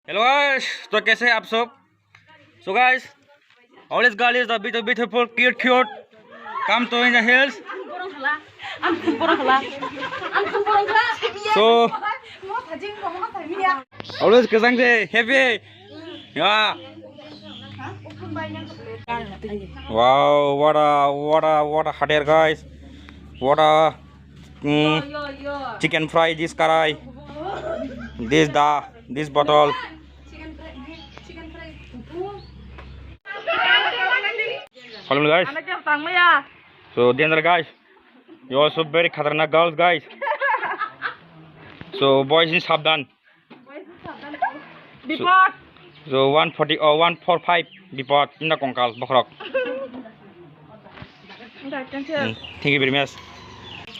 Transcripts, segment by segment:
Hello guys, तो कैसे हैं आप सब? So guys, all this girl is the beautiful, cute. Come to in the hills. So always kesang deh, happy. Yeah. Wow, what a hot air guys. What a chicken fry this karai. This bottle. Follow me guys. So the other guys, you also very khatarnak girls guys. So boys in Sabdan. So 140 or 145 depot in the Konkal Bakrok. Thank you very much.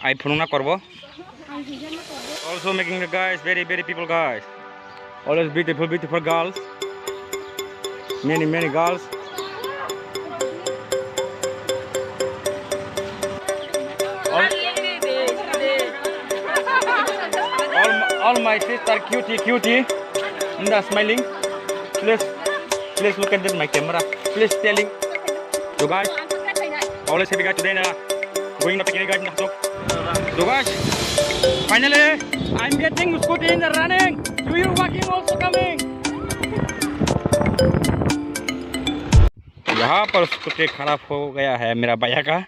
I Pununa Korbo. Also making the guys very people guys. Always beautiful girls. Many girls. All my sisters cutie in the smiling. Please look at my camera. Please telling you guys. Always happy guys today na going to picnic guys. So guys, finally I'm getting scooty in the running. Do you walking also coming? यहाँ पर scooty खराब हो गया है मेरा भैया का,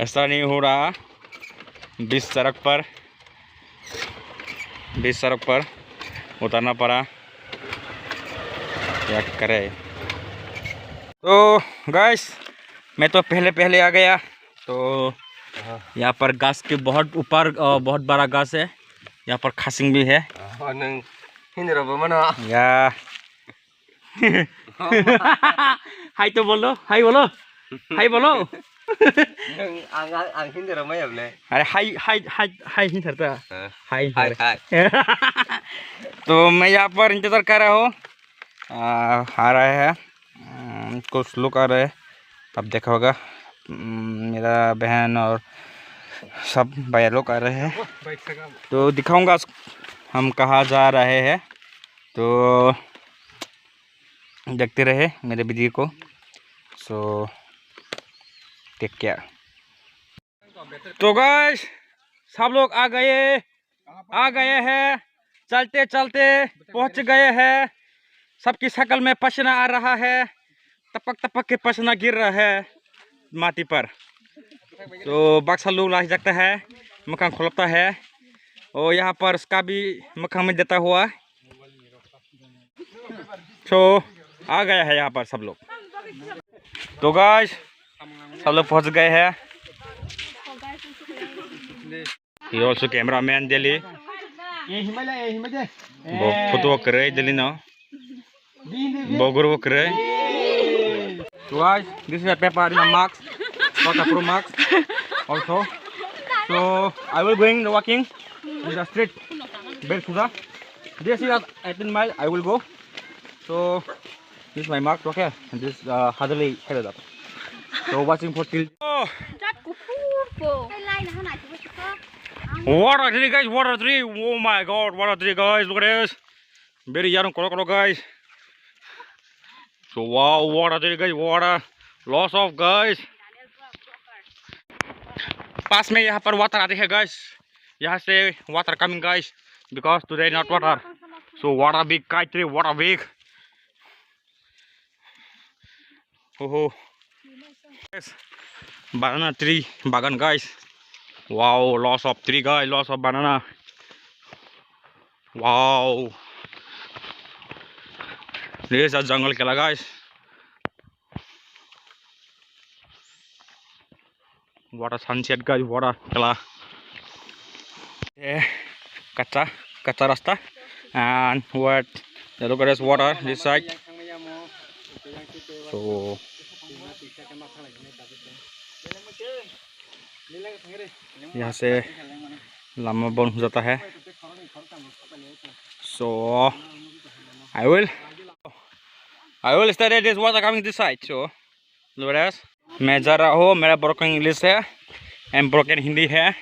ऐसा नहीं हो रहा। बीच सड़क पर उतरना पड़ा, क्या करे। तो गाइस मैं तो पहले आ गया। तो यहाँ पर घास के बहुत ऊपर बहुत बड़ा घास है, यहाँ पर खासिंग भी है या हाय तो बोलो, हाय बोलो। अरे हाय हिंदरता हाय। तो मैं यहाँ पर इंतजार कर रहा हूँ, आ रहा है कुछ लोग आ रहे हैं। अब देखा होगा मेरा बहन और सब भैया लोग आ रहे हैं। तो दिखाऊंगा हम कहाँ जा रहे हैं, तो देखते रहे मेरे वीडियो को। So take care. तो गाइस सब लोग आ गए हैं, चलते पहुंच गए हैं। सबकी शक्ल में पसीना आ रहा है, टपक के पसीना गिर रहा है माटी पर। तो बक्सा लोग लाश जाता है, मकान खोलता है और यहाँ पर उसका भी मकान में देता हुआ। तो आ गया है यहाँ पर सब लोग। तो गाइस सब लोग पहुंच गए हैं। ये ऑल्सो कैमरामैन दिल्ली फोटो करे दिल्ली ना बोगरो करे। So guys, this is a paper in a marks, waterproof marks also. So I will going walking in the street Belsuda. This is 18 miles I will go. So this is my marks, okay, and this hardly headed up. So watching for till. Oh. Water tree guys, water tree. Oh my god, water tree guys, look at this. Very young color guys. So wow, water tree guys, water. Lots of guys. पास में यहाँ पर water आती है guys. यहाँ से water coming guys, because today not water. So water big kite tree, water big. Oh. Banana tree bagan guys. Wow, lots of tree guys, lots of banana. Wow, this is a jungle kela guys. What a sunset guys, what a kela. Kacha rasta, and what look at this water this side. So यहाँ से लम्बा बन हो जाता है। So I will study this water coming this side. So look at this. मैं जा रहा हूँ, मेरा ब्रोकन इंग्लिश है एंड ब्रोकन हिंदी है।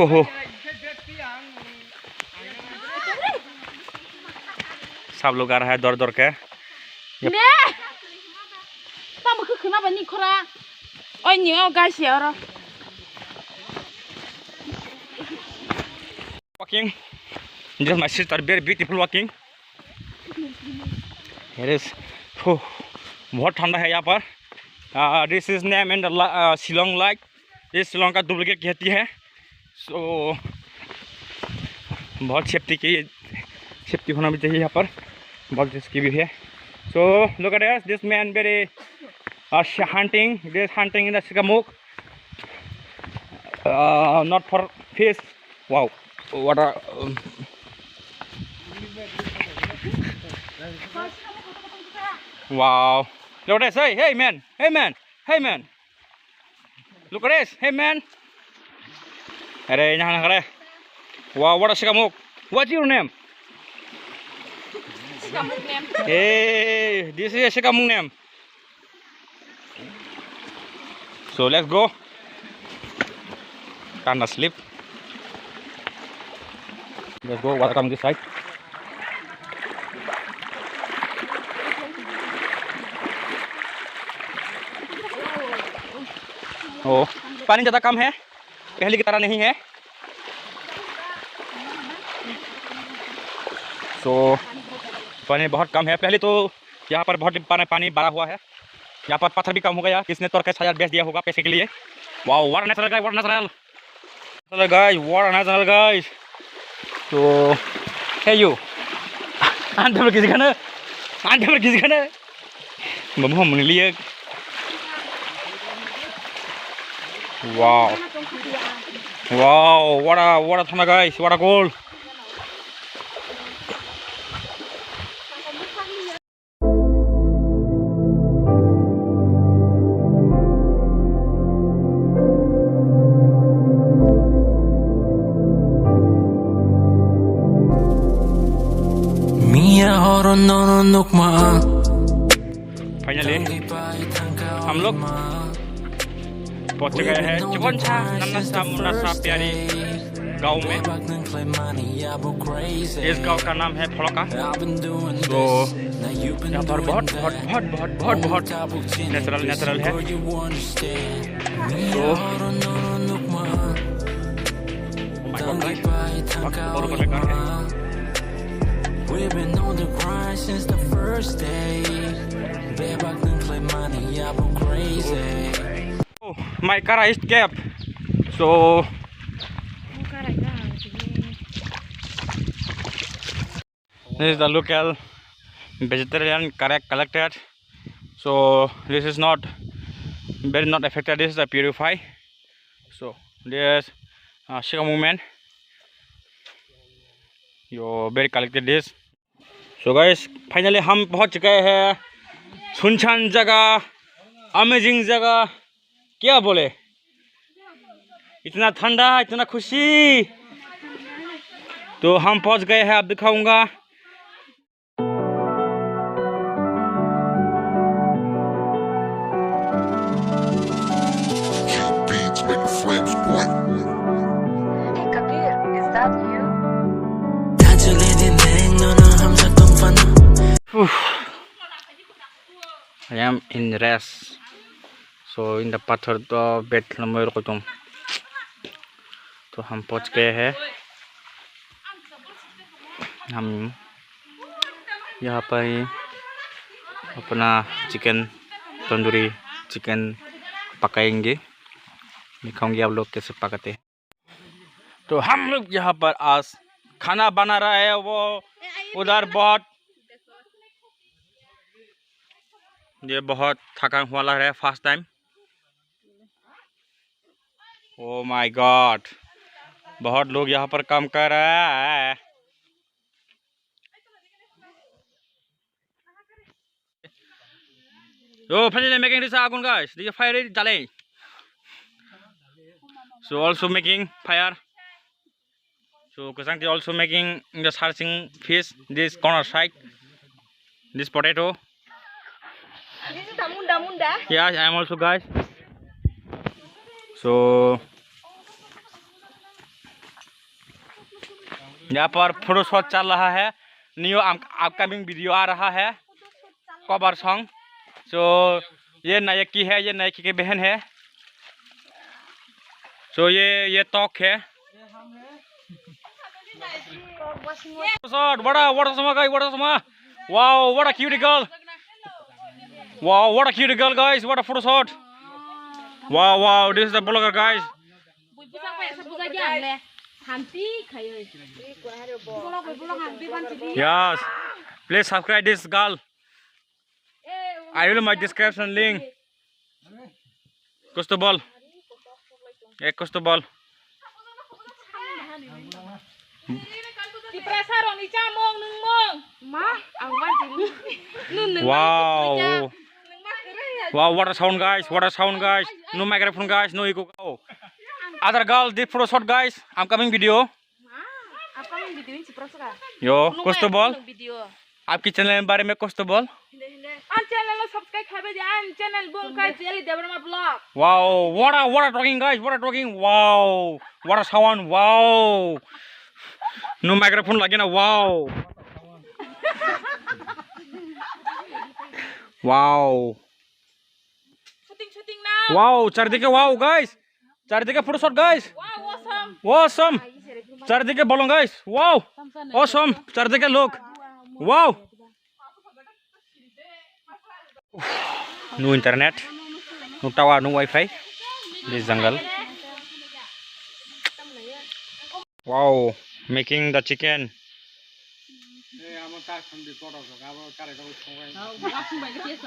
हो सब लोग आ रहा है दौड़ दौड़ के। Walking, this is my sister, very beautiful walking. It is, बहुत ठंडा है यहाँ पर। This is name in the Shillong like, this Shillong का डुप्लीकेट कहती है। So बहुत सेफ्टी होना भी चाहिए यहाँ पर, बहुत रिस्की भी है। So look at this, this man very hunting, this hunting in the Sikamuk, not for fish. Wow, what a wow. Look at this, hey man, hey man, hey man. Look at this, hey man. Wow, what a Sikamuk. What's your name? Sikamuk name. Hey, this is a Sikamuk name. So let's go. Can't sleep. Let's go. Welcome this side. Oh, पानी ज़्यादा कम है, पहले की तरह नहीं है। So पानी बहुत कम है, पहले तो यहाँ पर बहुत पानी भरा हुआ है। यहाँ पर पत्थर भी कम हो गया, किसने तोड़ के छाया बेच दिया होगा पैसे के लिए। Wow, what a natural guy, what a natural guys. So hey you, anda pergi sana, bamu mau lihat. Wow, what a thunder guys, what a goal. Finally हम लोग पहुंच गए हैं चुपनछा नन्हा मुन्ना प्यारी गांव में। इस गांव का नाम है फड़का। तो यहाँ पर बहुत नेचुरल है। तो We've been on the grind since the first day. Babe, I can play money, I go crazy. Oh, my car is kept. So this is the local vegetarian collected. So this is not affected. This is a purify. So there's Sikamuk man. You very collected this. So guys, finally हम पहुंच गए हैं सुनसान जगह, amazing जगह, क्या बोले, इतना ठंडा, इतना खुशी। तो हम पहुंच गए हैं, अब दिखाऊंगा। I am in rest. So in the pathar to bed number को तुम तो हम पहुंच गए हैं। हम यहाँ पर अपना चिकन तंदूरी चिकन पकाएंगे, दिखाऊंगी आप लोग कैसे पकाते हैं। तो हम लोग यहाँ पर आज खाना बना रहा है, वो उधर बहुत थकान वाला है first time. Oh my God, बहुत लोग यहाँ पर काम कर रहा है। So finally making this agun guys, this fire is jale. So also making fire. So Kusangti also making the searching fish, this corner side, this potato. This is the munda. Yeah, I am also guys. So यहाँ पर photo shot चल रहा है new upcoming video आ रहा है cover song. सो ये Nike है, ये नायकी की बहन है। सो ये टॉक है। What a summer guys, what a summer. Wow, what a cute girl. Wow, what a cute girl guys, what a photo shot. Wow, this is the blogger guys. Yes, please subscribe this girl. I will my description link. Costobal. Costobal. Wow. Wow, what a sound guys, what a sound guys. No microphone guys, no echo. Other girl did photo shot guys. Upcoming video. Yo, Costobal. आपकी channel के बारे में Costobal. Channel subscribe कर दे channel बोल का channel Debbarma blog. Wow, what a talking guys, what a talking. Wow, what a sound. Wow. No microphone lagi na. Wow. Wow. Shooting now. Wow, चारिदिके wow guys. चारिदिके photo shot guys. Wow, Awesome. चारिदिके balloon guys. Wow. Awesome. चारिदिके लोग. Wow. No internet, no tower, no Wi-Fi. This jungle. Wow, making the chicken.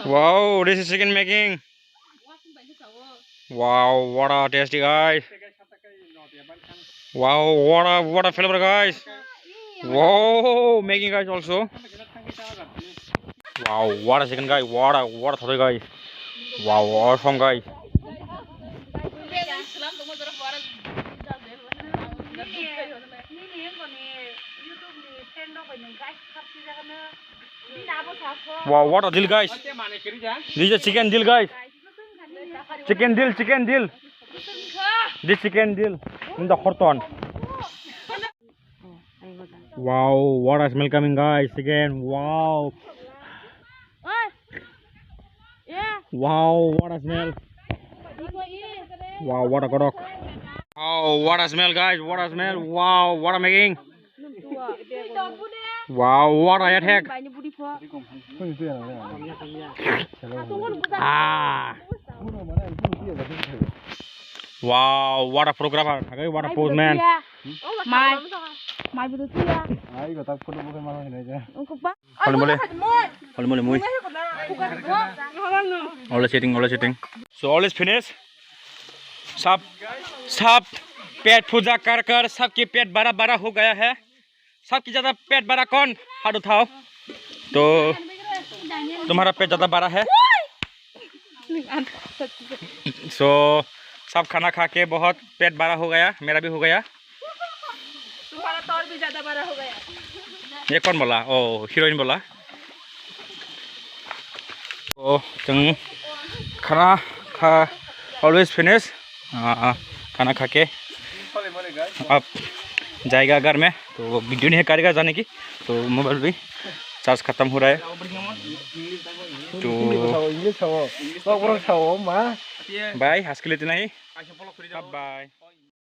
Wow, this is chicken making. Wow, what a tasty guys. Wow, what a flavor guys. Wow, making guys also. Wow, what a chicken guy. What a thori guys. Wow, awesome guys. Wow, what a deal guys. This is a chicken deal guys. Chicken deal. This chicken deal in the Horton. Wow, what a smell coming guys. Chicken. Wow. Wow, what a smell. Wow, what a godok. Wow, what a smell guys. What a smell. Wow, what a making. Wow, what a attack. Ah. Wow, what a photographer. What a pose man. All is sitting. So all is finished. सब पेट पूजा कर सबके पेट बड़ा हो गया है। सबकी ज़्यादा पेट बड़ा कौन हाथ उठाओ। तो तुम्हारा पेट ज़्यादा बड़ा है। सो सब खाना खा के बहुत पेट बड़ा हो गया, मेरा भी हो गया। तुम्हारा तौर भी ज़्यादा बड़ा हो गया। ये कौन बोला? ओ हीरोइन बोला। तो तुम खाना खा ऑलवेज फिनिश। खाना खा के अब जाएगा घर में। तो वीडियो नहीं करेगा जाने की, तो मोबाइल भी चार्ज खत्म हो रहा है। तो बाय, आज के लिए इतना ही। बाय।